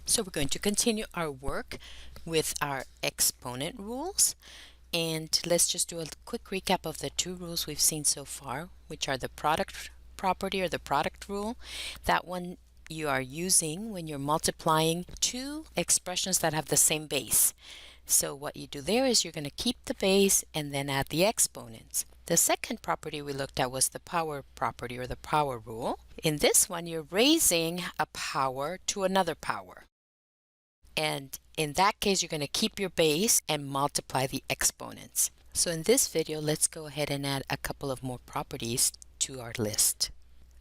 So we're going to continue our work with our exponent rules, and let's just do a quick recap of the two rules we've seen so far, which are the product property or the product rule. That one you are using when you're multiplying two expressions that have the same base. So what you do there is you're going to keep the base and then add the exponents. The second property we looked at was the power property or the power rule. In this one, you're raising a power to another power. And in that case, you're going to keep your base and multiply the exponents. So in this video, let's go ahead and add a couple of more properties to our list.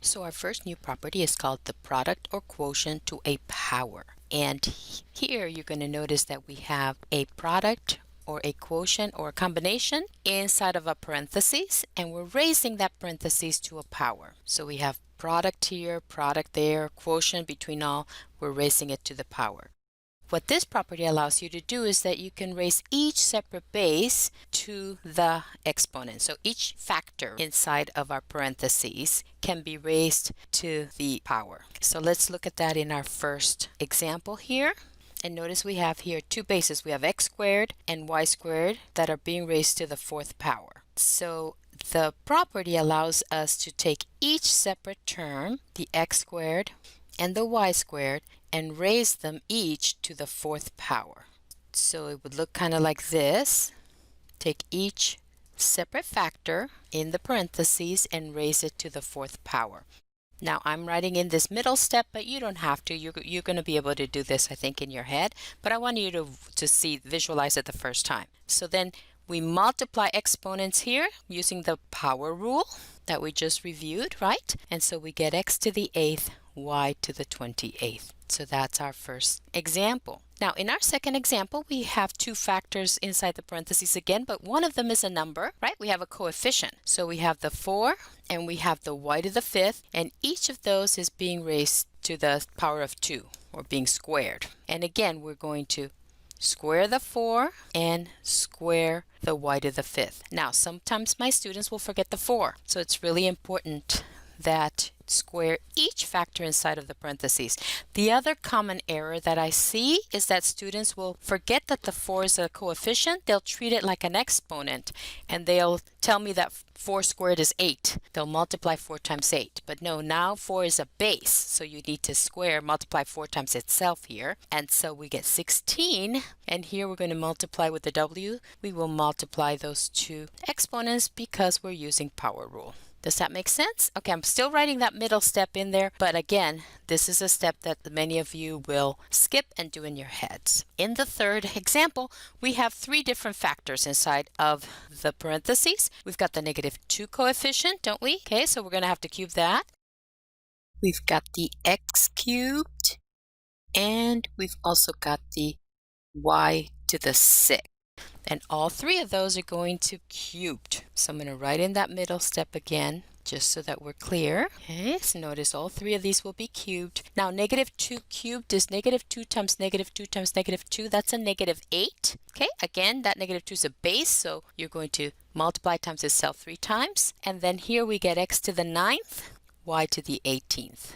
So our first new property is called the product or quotient to a power. And here you're going to notice that we have a product or a quotient or a combination inside of a parentheses, and we're raising that parentheses to a power. So we have product here, product there, quotient between all, we're raising it to the power. What this property allows you to do is that you can raise each separate base to the exponent. So each factor inside of our parentheses can be raised to the power. So let's look at that in our first example here. And notice we have here two bases. We have x squared and y squared that are being raised to the fourth power. So the property allows us to take each separate term, the x squared and the y squared, and raise them each to the fourth power. So it would look kind of like this. Take each separate factor in the parentheses and raise it to the fourth power. Now I'm writing in this middle step, but you don't have to. You're going to be able to do this, I think, in your head, but I want you to visualize it the first time. So then we multiply exponents here using the power rule that we just reviewed, right? And so we get x to the 8th, y to the 28th. So that's our first example. Now in our second example, we have two factors inside the parentheses again, but one of them is a number, right? We have a coefficient. So we have the 4 and we have the y to the 5th, and each of those is being raised to the power of 2 or being squared. And again, we're going to square the 4 and square the y to the 5th. Now sometimes my students will forget the 4, so it's really important that square each factor inside of the parentheses. The other common error that I see is that students will forget that the 4 is a coefficient. They'll treat it like an exponent, and they'll tell me that 4 squared is 8. They'll multiply 4 times 8. But no, now 4 is a base, so you need to multiply 4 times itself here. And so we get 16, and here we're going to multiply with the w. We will multiply those two exponents because we're using power rule. Does that make sense? Okay, I'm still writing that middle step in there, but again, this is a step that many of you will skip and do in your heads. In the third example, we have three different factors inside of the parentheses. We've got the -2 coefficient, don't we? Okay, so we're going to have to cube that. We've got the x cubed, and we've also got the y to the 6th. And all three of those are going to cubed. So I'm going to write in that middle step again, just so that we're clear. Okay, so notice all three of these will be cubed. Now -2 cubed is -2 times -2 times -2. That's a -8. Okay, again, that -2 is a base, so you're going to multiply times itself 3 times. And then here we get x to the 9th, y to the 18th.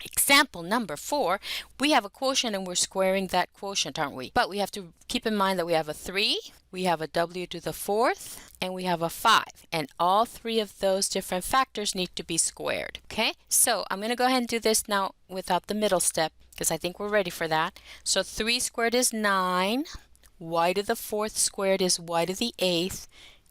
Example number 4, we have a quotient and we're squaring that quotient, aren't we? But we have to keep in mind that we have a 3, we have a w to the 4th, and we have a 5. And all three of those different factors need to be squared. Okay, so I'm going to go ahead and do this now without the middle step because I think we're ready for that. So 3 squared is 9, y to the 4th squared is y to the 8th,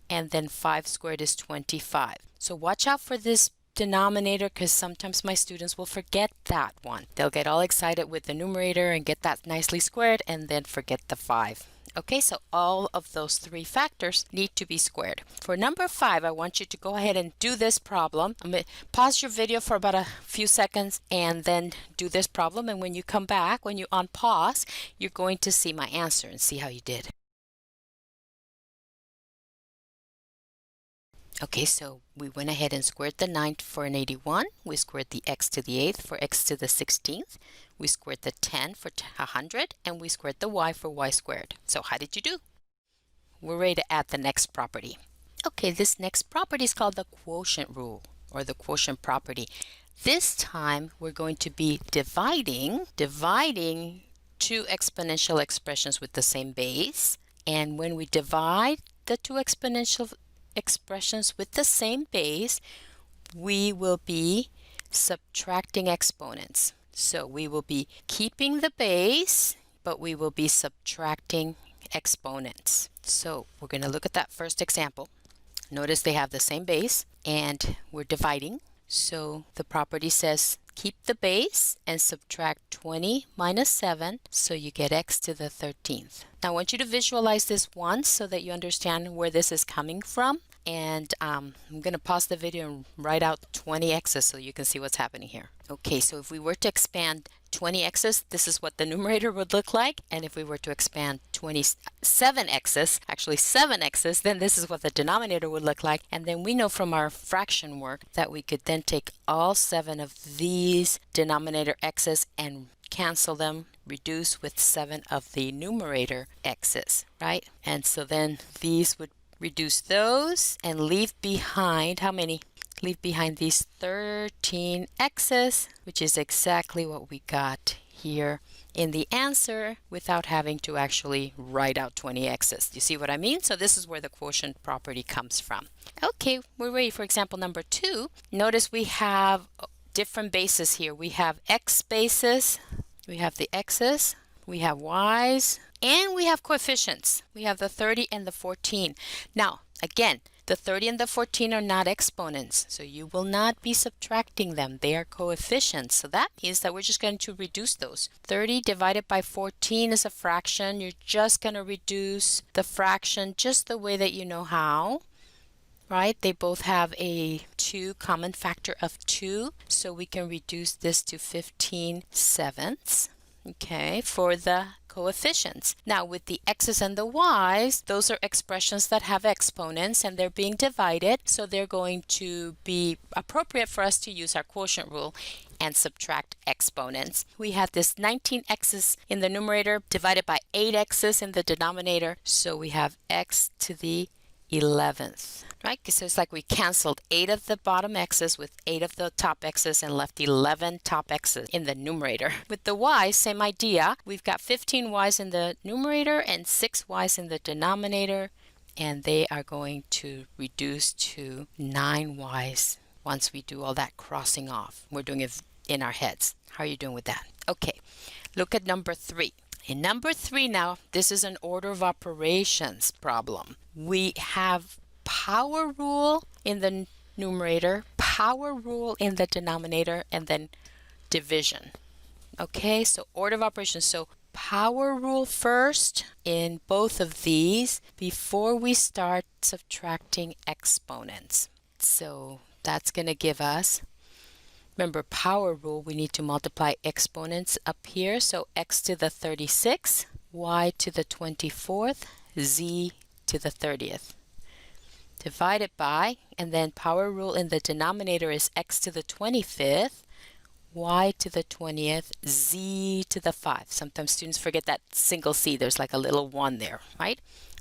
and then 5 squared is 25. So watch out for this denominator because sometimes my students will forget that one. They'll get all excited with the numerator and get that nicely squared and then forget the 5. Okay, so all of those three factors need to be squared. For number 5, I want you to go ahead and do this problem. I'm going to pause your video for about a few seconds and then do this problem. And when you come back, when you unpause, you're going to see my answer and see how you did. Okay, so we went ahead and squared the 9th for an 81. We squared the x to the 8th for x to the 16th. We squared the 10 for 100, and we squared the y for y squared. So how did you do? We're ready to add the next property. Okay, this next property is called the quotient rule or the quotient property. This time we're going to be dividing two exponential expressions with the same base. And when we divide the two exponential expressions with the same base, we will be subtracting exponents. So we will be keeping the base, but we will be subtracting exponents. So we're going to look at that first example. Notice they have the same base and we're dividing. So the property says keep the base and subtract 20 minus 7, so you get x to the 13th. Now I want you to visualize this once so that you understand where this is coming from. And I'm going to pause the video and write out 20x's so you can see what's happening here. Okay, so if we were to expand 20x's, this is what the numerator would look like. And if we were to expand 27x's, actually 7x's, then this is what the denominator would look like. And then we know from our fraction work that we could then take all 7 of these denominator x's and cancel them, reduce with 7 of the numerator x's, right? And so then these would reduce those and leave behind, how many? Leave behind these 13 x's, which is exactly what we got here in the answer without having to actually write out 20 x's. You see what I mean? So this is where the quotient property comes from. Okay, we're ready for example number 2. Notice we have different bases here. We have x bases, we have the x's, we have y's, and we have coefficients. We have the 30 and the 14. Now, again, the 30 and the 14 are not exponents, so you will not be subtracting them. They are coefficients. So that means that we're just going to reduce those. 30 divided by 14 is a fraction. You're just going to reduce the fraction just the way that you know how, right? They both have a common factor of 2, so we can reduce this to 15/7. Okay, for the coefficients. Now with the x's and the y's, those are expressions that have exponents and they're being divided, so they're going to be appropriate for us to use our quotient rule and subtract exponents. We have this 19x's in the numerator divided by 8x's in the denominator, so we have x to the 11th, right? Because it's like we canceled 8 of the bottom x's with 8 of the top x's and left 11 top x's in the numerator. With the y's, same idea. We've got 15 y's in the numerator and 6 y's in the denominator, and they are going to reduce to 9 y's once we do all that crossing off. We're doing it in our heads. How are you doing with that? Okay, look at number 3. In number 3 now, this is an order of operations problem. We have power rule in the numerator, power rule in the denominator, and then division. Okay, so order of operations. So power rule first in both of these before we start subtracting exponents. So that's going to give us, remember power rule, we need to multiply exponents up here. So x to the 36, y to the 24th, z to the 30th. Divided by, and then power rule in the denominator is x to the 25th, y to the 20th, z to the 5. Sometimes students forget that single c. There's like a little 1 there, right?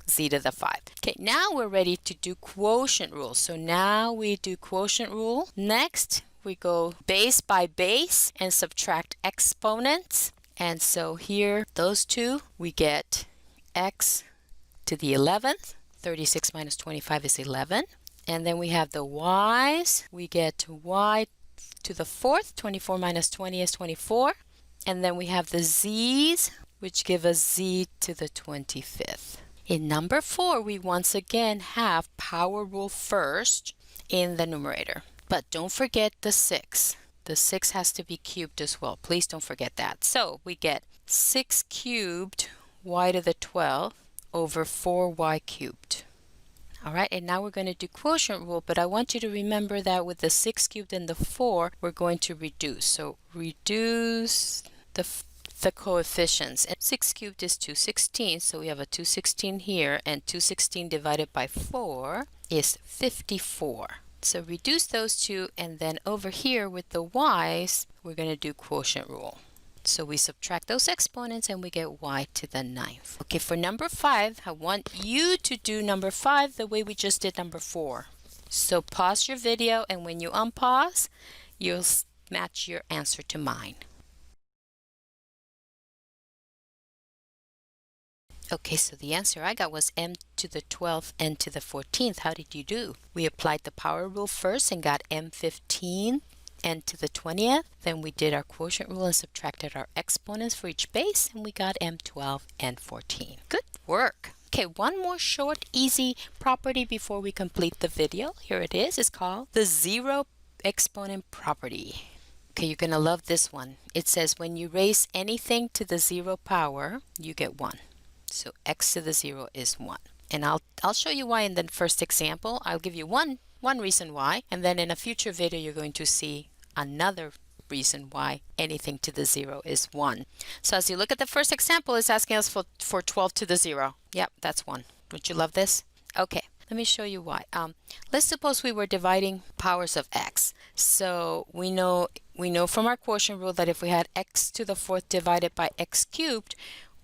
Z to the 5. Okay, now we're ready to do quotient rule. So now we do quotient rule. Next, we go base by base and subtract exponents. And so here, those two, we get x to the 11th. 36 minus 25 is 11. And then we have the y's. We get y to the 4th. 24 minus 20 is 24. And then we have the z's, which give us z to the 25th. In number 4, we once again have power rule first in the numerator. But don't forget the 6. The 6 has to be cubed as well. Please don't forget that. So we get 6 cubed y to the 12th over 4y cubed. All right, and now we're going to do quotient rule, but I want you to remember that with the 6 cubed and the 4, we're going to reduce. So reduce the coefficients. And 6 cubed is 216, so we have a 216 here, and 216 divided by 4 is 54. So reduce those two, and then over here with the y's, we're going to do quotient rule. So we subtract those exponents and we get y to the 9th. Okay, for number 5, I want you to do number 5 the way we just did number 4. So pause your video, and when you unpause, you'll match your answer to mine. Okay, so the answer I got was m to the 12th n to the 14th. How did you do? We applied the power rule first and got m15 n to the 20th. Then we did our quotient rule and subtracted our exponents for each base, and we got m12 and 14. Good work. Okay, one more short, easy property before we complete the video. Here it is. It's called the zero exponent property. Okay, you're going to love this one. It says when you raise anything to the 0 power, you get 1. So x to the 0 is 1. And I'll show you why in the first example. I'll give you one reason why, and then in a future video you're going to see another reason why anything to the 0 is 1. So as you look at the first example, it's asking us for 12 to the 0. Yep, that's 1. Don't you love this? Okay, let me show you why. Let's suppose we were dividing powers of x. So we know from our quotient rule that if we had x to the 4th divided by x cubed,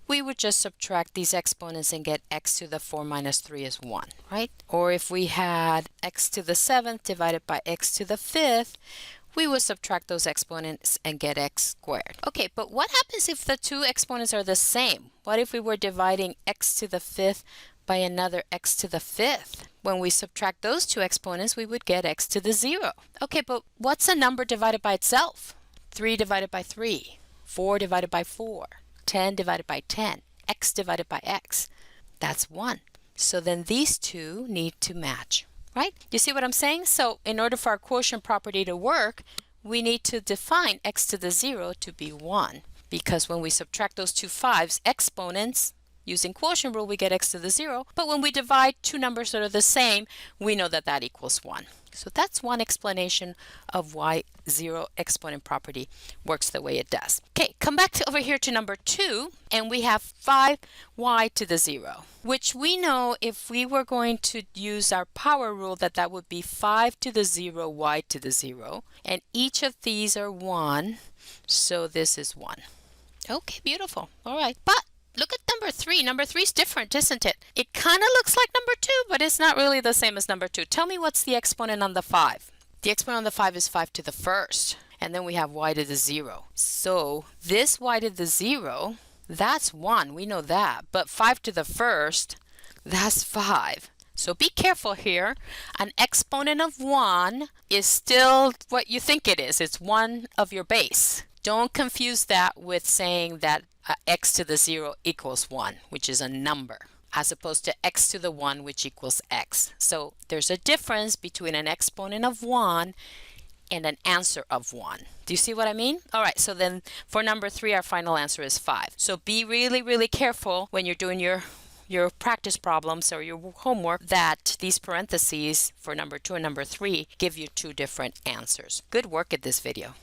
we would just subtract these exponents and get x to the 4 minus 3 is 1, right? Or if we had x to the 7th divided by x to the 5th, we would subtract those exponents and get x squared. Okay, but what happens if the two exponents are the same? What if we were dividing x to the 5th by another x to the 5th? When we subtract those two exponents, we would get x to the 0. Okay, but what's a number divided by itself? 3 divided by 3, 4 divided by 4. 10 divided by 10, x divided by x, that's 1. So then these two need to match, right? You see what I'm saying? So in order for our quotient property to work, we need to define x to the 0 to be 1. Because when we subtract those two 5's exponents, using quotient rule, we get x to the 0. But when we divide two numbers that are the same, we know that that equals 1. So that's one explanation of why zero exponent property works the way it does. Okay, come back over here to number 2, and we have 5y to the 0, which we know if we were going to use our power rule that would be 5 to the 0, y to the 0, and each of these are 1, so this is 1. Okay, beautiful. All right, but look at number 3. Number 3 is different, isn't it? It kind of looks like number 2, but it's not really the same as number 2. Tell me what's the exponent on the 5. The exponent on the 5 is 5 to the 1st. And then we have y to the 0. So this y to the 0, that's 1. We know that. But 5 to the 1st, that's 5. So be careful here. An exponent of 1 is still what you think it is. It's 1 of your base. Don't confuse that with saying that x to the 0 equals 1, which is a number, as opposed to x to the 1, which equals x. So there's a difference between an exponent of 1 and an answer of 1. Do you see what I mean? All right, so then for number 3, our final answer is 5. So be really, really careful when you're doing your practice problems or your homework that these parentheses for number 2 and number 3 give you two different answers. Good work at this video.